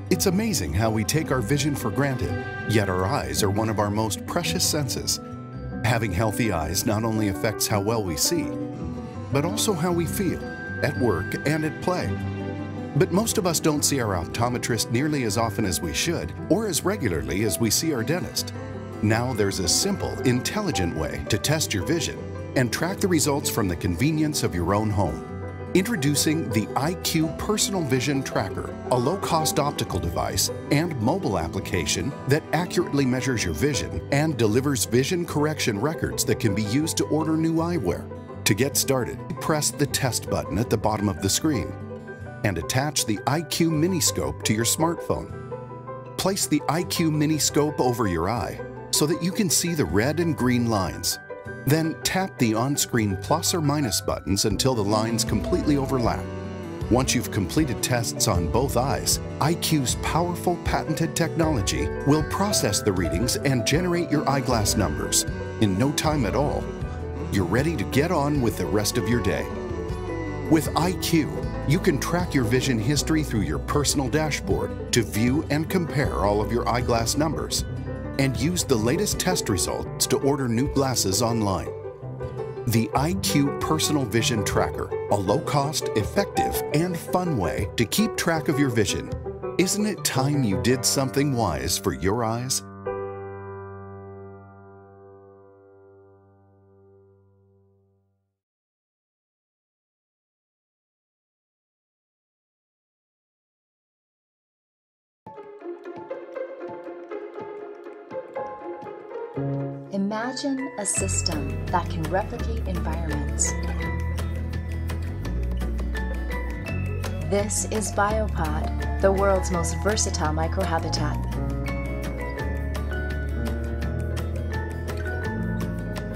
It's amazing how we take our vision for granted, yet our eyes are one of our most precious senses. Having healthy eyes not only affects how well we see, but also how we feel at work and at play. But most of us don't see our optometrist nearly as often as we should, or as regularly as we see our dentist. Now there's a simple, intelligent way to test your vision and track the results from the convenience of your own home. Introducing the IQ Personal Vision Tracker, a low-cost optical device and mobile application that accurately measures your vision and delivers vision correction records that can be used to order new eyewear. To get started, press the Test button at the bottom of the screen and attach the IQ Miniscope to your smartphone. Place the IQ Miniscope over your eye so that you can see the red and green lines. Then tap the on-screen plus or minus buttons until the lines completely overlap. Once you've completed tests on both eyes, IQ's powerful patented technology will process the readings and generate your eyeglass numbers. In no time at all, you're ready to get on with the rest of your day. With IQ, you can track your vision history through your personal dashboard to view and compare all of your eyeglass numbers, and use the latest test results to order new glasses online. The IQ Personal Vision Tracker, a low-cost, effective, and fun way to keep track of your vision. Isn't it time you did something wise for your eyes? Imagine a system that can replicate environments. This is Biopod, the world's most versatile microhabitat.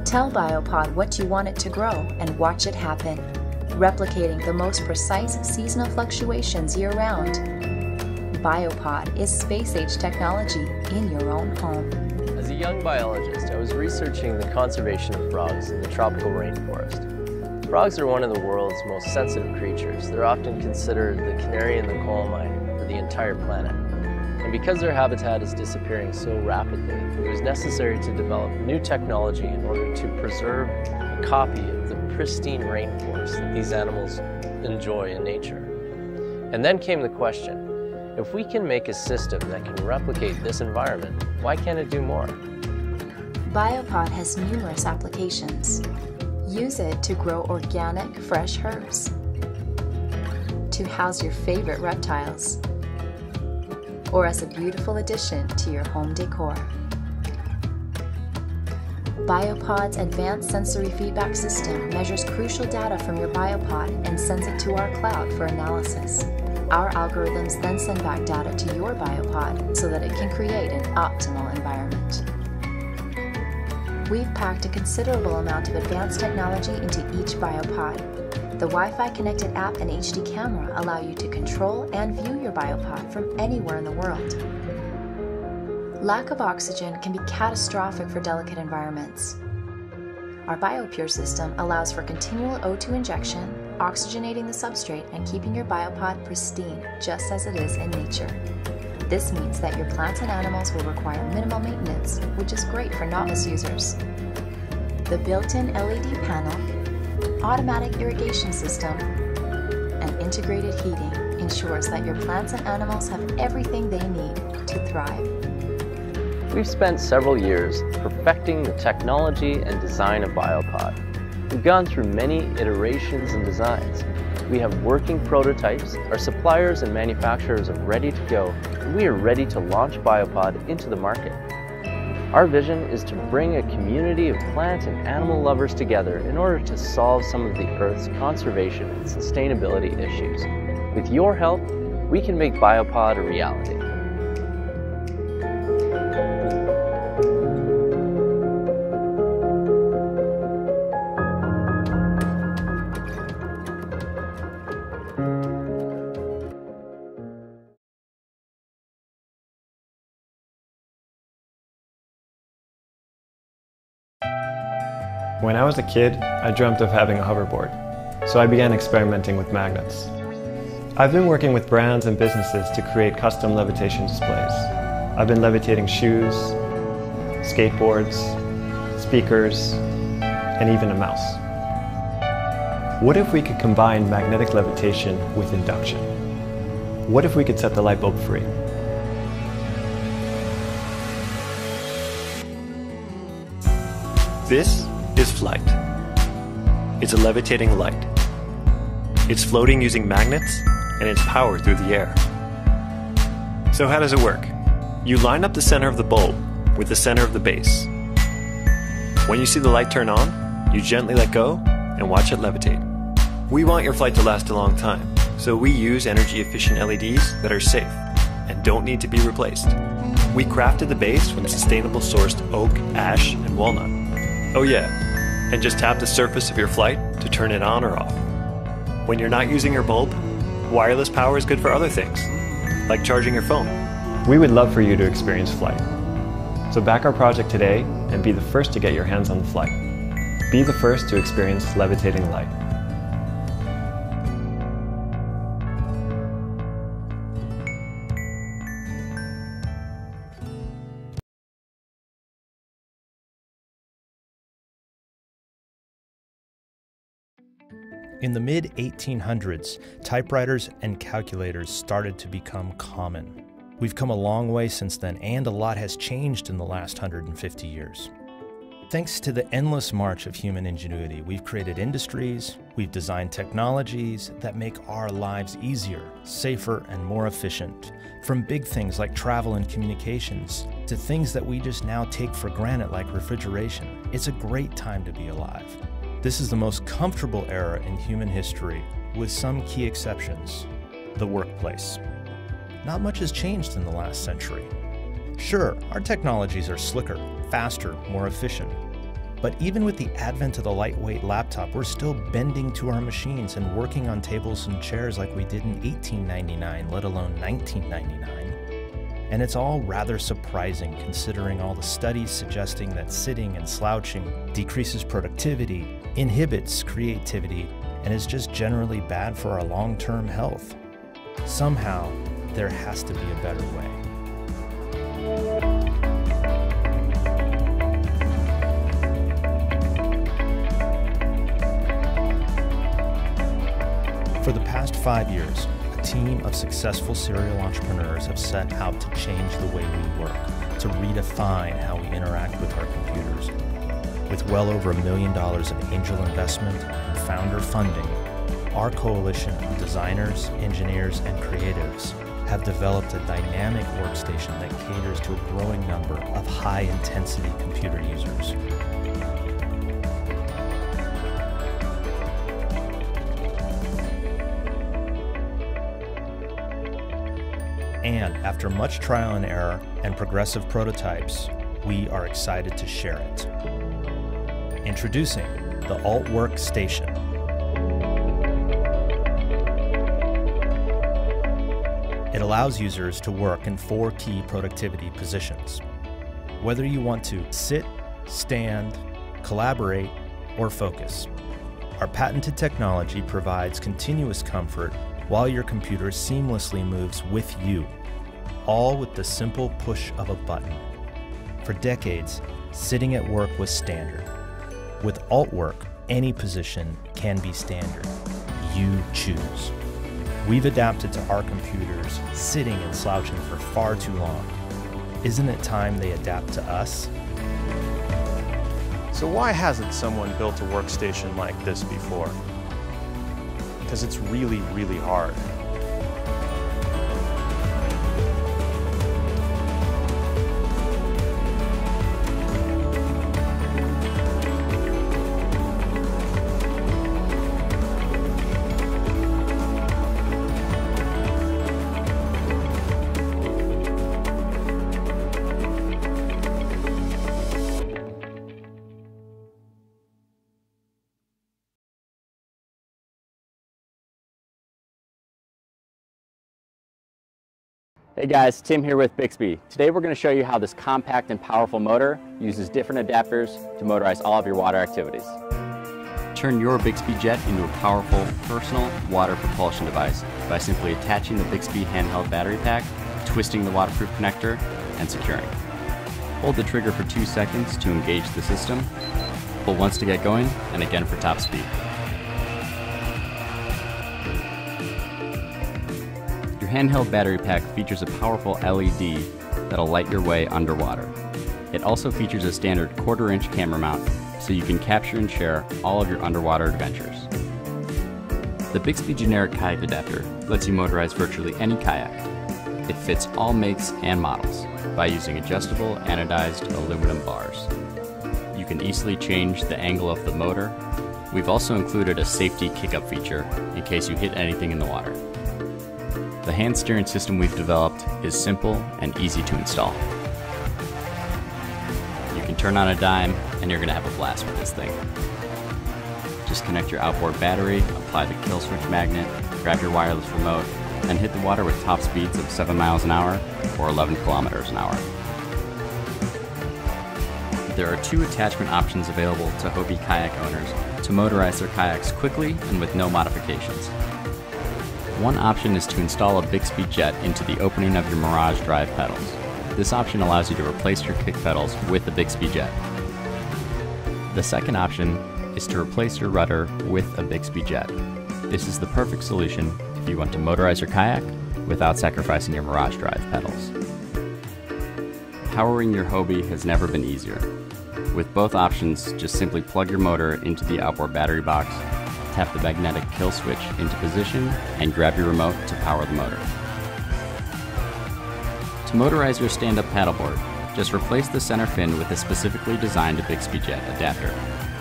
Tell Biopod what you want it to grow and watch it happen, replicating the most precise seasonal fluctuations year-round. Biopod is space-age technology in your own home. As a young biologist, I was researching the conservation of frogs in the tropical rainforest. Frogs are one of the world's most sensitive creatures. They're often considered the canary in the coal mine for the entire planet. And because their habitat is disappearing so rapidly, it was necessary to develop new technology in order to preserve a copy of the pristine rainforest that these animals enjoy in nature. And then came the question, if we can make a system that can replicate this environment, why can't it do more? Biopod has numerous applications. Use it to grow organic, fresh herbs, to house your favorite reptiles, or as a beautiful addition to your home decor. Biopod's advanced sensory feedback system measures crucial data from your Biopod and sends it to our cloud for analysis. Our algorithms then send back data to your Biopod so that it can create an optimal environment. We've packed a considerable amount of advanced technology into each Biopod. The Wi-Fi connected app and HD camera allow you to control and view your Biopod from anywhere in the world. Lack of oxygen can be catastrophic for delicate environments. Our BioPure system allows for continual O2 injection, oxygenating the substrate and keeping your Biopod pristine, just as it is in nature. This means that your plants and animals will require minimal maintenance, which is great for novice users. The built-in LED panel, automatic irrigation system, and integrated heating ensures that your plants and animals have everything they need to thrive. We've spent several years perfecting the technology and design of Biopod. We've gone through many iterations and designs. We have working prototypes, our suppliers and manufacturers are ready to go, and we are ready to launch Biopod into the market. Our vision is to bring a community of plant and animal lovers together in order to solve some of the Earth's conservation and sustainability issues. With your help, we can make Biopod a reality. When I was a kid, I dreamt of having a hoverboard, so I began experimenting with magnets. I've been working with brands and businesses to create custom levitation displays. I've been levitating shoes, skateboards, speakers, and even a mouse. What if we could combine magnetic levitation with induction? What if we could set the light bulb free? This is Flight. It's a levitating light. It's floating using magnets, and it's powered through the air. So how does it work? You line up the center of the bulb with the center of the base. When you see the light turn on, you gently let go and watch it levitate. We want your flight to last a long time, so we use energy-efficient LEDs that are safe and don't need to be replaced. We crafted the base from sustainable sourced oak, ash, and walnut. Oh yeah, and just tap the surface of your flight to turn it on or off. When you're not using your bulb, wireless power is good for other things, like charging your phone. We would love for you to experience Flight. So back our project today and be the first to get your hands on the Flight. Be the first to experience levitating light. In the mid-1800s, typewriters and calculators started to become common. We've come a long way since then, and a lot has changed in the last 150 years. Thanks to the endless march of human ingenuity, we've created industries, we've designed technologies that make our lives easier, safer, and more efficient. From big things like travel and communications, to things that we just now take for granted like refrigeration. It's a great time to be alive. This is the most comfortable era in human history, with some key exceptions. The workplace. Not much has changed in the last century. Sure, our technologies are slicker, faster, more efficient. But even with the advent of the lightweight laptop, we're still bending to our machines and working on tables and chairs like we did in 1899, let alone 1999. And it's all rather surprising considering all the studies suggesting that sitting and slouching decreases productivity, inhibits creativity, and is just generally bad for our long-term health. Somehow, there has to be a better way. For the past 5 years, a team of successful serial entrepreneurs have set out to change the way we work, to redefine how we interact with our computers. With well over $1 million of angel investment and founder funding, our coalition of designers, engineers, and creatives have developed a dynamic workstation that caters to a growing number of high-intensity computer users. And after much trial and error and progressive prototypes, we are excited to share it. Introducing the AltWork Station. It allows users to work in 4 key productivity positions. Whether you want to sit, stand, collaborate, or focus, our patented technology provides continuous comfort while your computer seamlessly moves with you, all with the simple push of a button. For decades, sitting at work was standard. With AltWork, any position can be standard. You choose. We've adapted to our computers sitting and slouching for far too long. Isn't it time they adapt to us? So why hasn't someone built a workstation like this before? Because it's really, really hard. Hey guys, Tim here with Bixby. Today we're going to show you how this compact and powerful motor uses different adapters to motorize all of your water activities. turn your Bixby Jet into a powerful, personal water propulsion device by simply attaching the Bixby handheld battery pack, twisting the waterproof connector, and securing. Hold the trigger for 2 seconds to engage the system, pull once to get going, and again for top speed. Your handheld battery pack features a powerful LED that'll light your way underwater. It also features a standard 1/4-inch camera mount, so you can capture and share all of your underwater adventures. The Bixby generic kayak adapter lets you motorize virtually any kayak. It fits all makes and models by using adjustable anodized aluminum bars. You can easily change the angle of the motor. We've also included a safety kick-up feature in case you hit anything in the water. The hand steering system we've developed is simple and easy to install. You can turn on a dime and you're going to have a blast with this thing. Just connect your outboard battery, apply the kill switch magnet, grab your wireless remote, and hit the water with top speeds of 7 miles an hour or 11 kilometers an hour. There are 2 attachment options available to Hobie kayak owners to motorize their kayaks quickly and with no modifications. One option is to install a Bixby Jet into the opening of your Mirage Drive pedals. This option allows you to replace your kick pedals with the Bixby Jet. The second option is to replace your rudder with a Bixby Jet. This is the perfect solution if you want to motorize your kayak without sacrificing your Mirage Drive pedals. Powering your Hobie has never been easier. With both options, just simply plug your motor into the outboard battery box, tap the magnetic kill switch into position, and grab your remote to power the motor. To motorize your stand-up paddleboard, just replace the center fin with a specifically designed Bixby Jet adapter.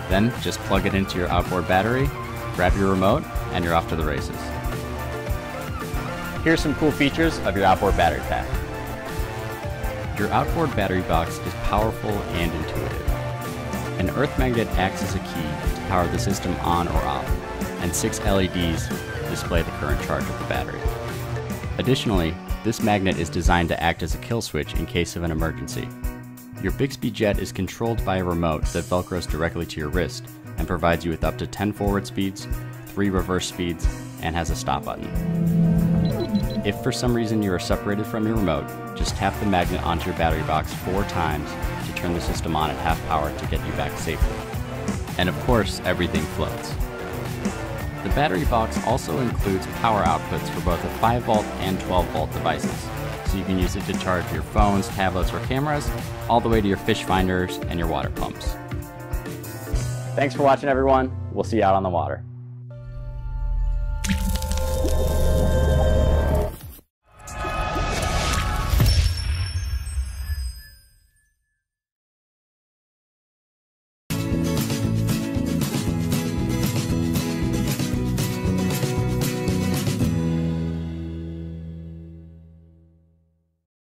Then just plug it into your outboard battery, grab your remote, and you're off to the races. Here's some cool features of your outboard battery pack. Your outboard battery box is powerful and intuitive. An earth magnet acts as a key to power the system on or off, and 6 LEDs display the current charge of the battery. Additionally, this magnet is designed to act as a kill switch in case of an emergency. Your Bixby Jet is controlled by a remote that velcros directly to your wrist and provides you with up to 10 forward speeds, 3 reverse speeds, and has a stop button. If for some reason you are separated from your remote, just tap the magnet onto your battery box 4 times to turn the system on at half power to get you back safely. And of course, everything floats. The battery box also includes power outputs for both a 5-volt and 12-volt devices, so you can use it to charge your phones, tablets, or cameras, all the way to your fish finders and your water pumps. Thanks for watching, everyone. We'll see you out on the water.